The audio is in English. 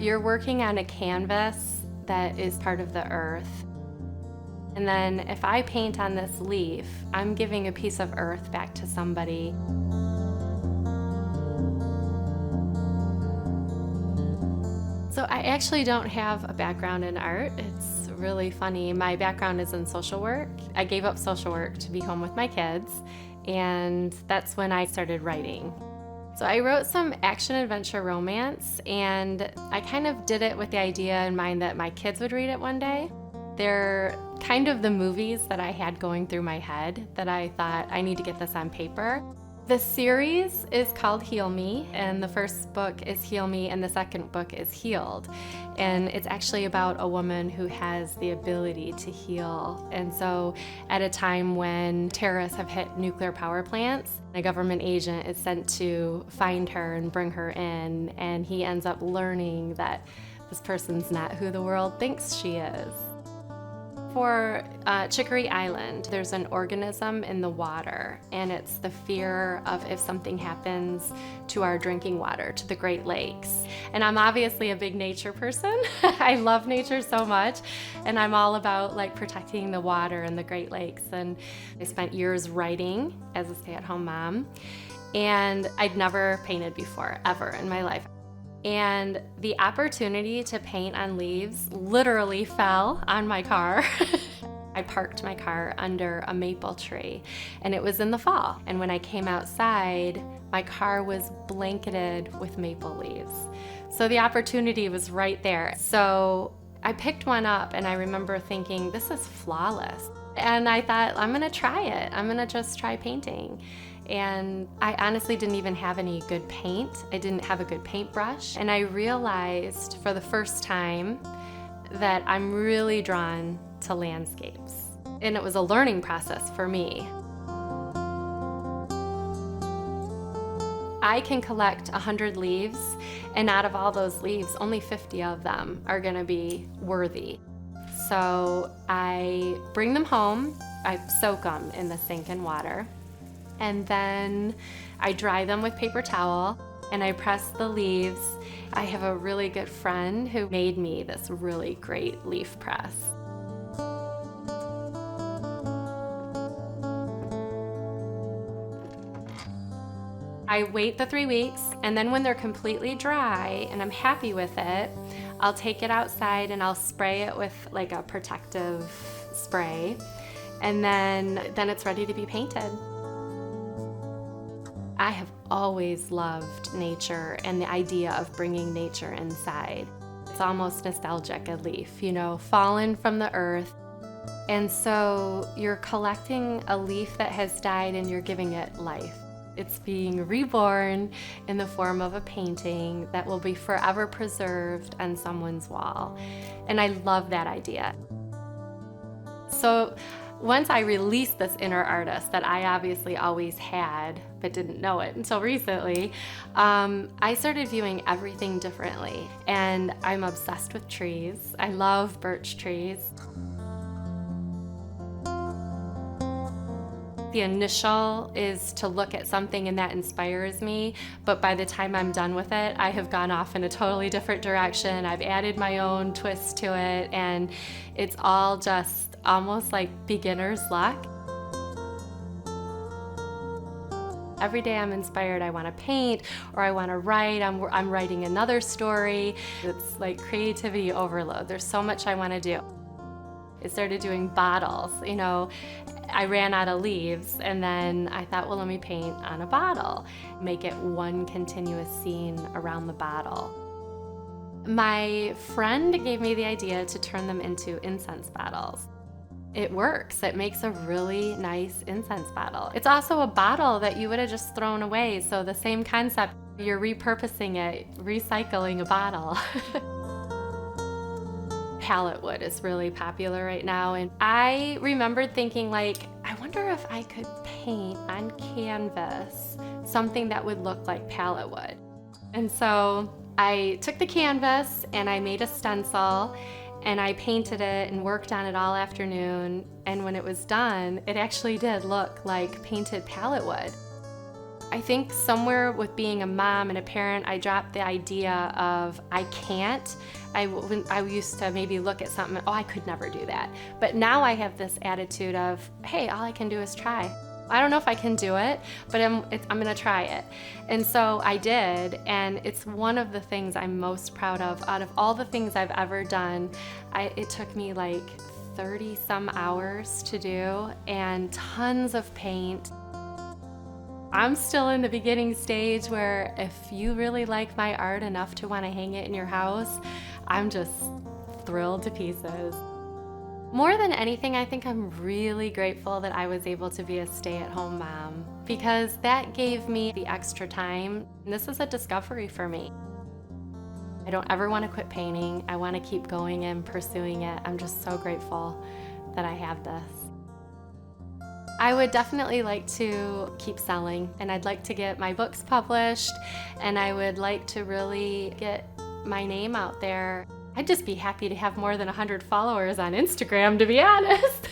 You're working on a canvas that is part of the earth. And then if I paint on this leaf, I'm giving a piece of earth back to somebody. So I actually don't have a background in art. It's really funny. My background is in social work. I gave up social work to be home with my kids, and that's when I started writing. So I wrote some action-adventure romance, and I kind of did it with the idea in mind that my kids would read it one day. They're kind of the movies that I had going through my head that I thought I need to get this on paper. The series is called Heal Me, and the first book is Heal Me, and the second book is Healed. And it's actually about a woman who has the ability to heal. And so at a time when terrorists have hit nuclear power plants, a government agent is sent to find her and bring her in, and he ends up learning that this person's not who the world thinks she is. For Chicory Island, there's an organism in the water, and it's the fear of if something happens to our drinking water, to the Great Lakes. And I'm obviously a big nature person. I love nature so much, and I'm all about like protecting the water and the Great Lakes. And I spent years writing as a stay-at-home mom, and I'd never painted before, ever in my life. And the opportunity to paint on leaves literally fell on my car. I parked my car under a maple tree, and it was in the fall. And when I came outside, my car was blanketed with maple leaves. So the opportunity was right there. So I picked one up, and I remember thinking, this is flawless. And I thought, I'm gonna try it. I'm gonna just try painting. And I honestly didn't even have any good paint. I didn't have a good paintbrush. And I realized for the first time that I'm really drawn to landscapes. And it was a learning process for me. I can collect 100 leaves, and out of all those leaves, only 50 of them are gonna be worthy. So I bring them home, I soak them in the sink and water, and then I dry them with paper towel, and I press the leaves. I have a really good friend who made me this really great leaf press. I wait the 3 weeks, and then when they're completely dry and I'm happy with it, I'll take it outside and I'll spray it with like a protective spray, and then it's ready to be painted. I have always loved nature and the idea of bringing nature inside. It's almost nostalgic, a leaf, you know, fallen from the earth. And so you're collecting a leaf that has died and you're giving it life. It's being reborn in the form of a painting that will be forever preserved on someone's wall. And I love that idea. So once I released this inner artist that I obviously always had, but didn't know it until recently, I started viewing everything differently. And I'm obsessed with trees. I love birch trees. The initial is to look at something and that inspires me, but by the time I'm done with it, I have gone off in a totally different direction. I've added my own twist to it, and it's all just almost like beginner's luck. Every day I'm inspired. I want to paint, or I want to write. I'm writing another story. It's like creativity overload. There's so much I want to do. I started doing bottles, you know. I ran out of leaves, and then I thought, well, let me paint on a bottle. Make it one continuous scene around the bottle. My friend gave me the idea to turn them into incense bottles. It works. It makes a really nice incense bottle. It's also a bottle that you would have just thrown away, so the same concept. You're repurposing it, recycling a bottle. Palette wood is really popular right now, and I remembered thinking, like, I wonder if I could paint on canvas something that would look like palette wood. And so I took the canvas and I made a stencil, and I painted it and worked on it all afternoon, and when it was done, it actually did look like painted palette wood. I think somewhere with being a mom and a parent, I dropped the idea of I can't. When I used to maybe look at something, oh, I could never do that. But now I have this attitude of, hey, all I can do is try. I don't know if I can do it, but I'm going to try it. And so I did, and it's one of the things I'm most proud of. Out of all the things I've ever done, it took me like 30 some hours to do and tons of paint. I'm still in the beginning stage where if you really like my art enough to want to hang it in your house, I'm just thrilled to pieces. More than anything, I think I'm really grateful that I was able to be a stay-at-home mom because that gave me the extra time. This is a discovery for me. I don't ever want to quit painting. I want to keep going and pursuing it. I'm just so grateful that I have this. I would definitely like to keep selling, and I'd like to get my books published, and I would like to really get my name out there. I'd just be happy to have more than 100 followers on Instagram, to be honest.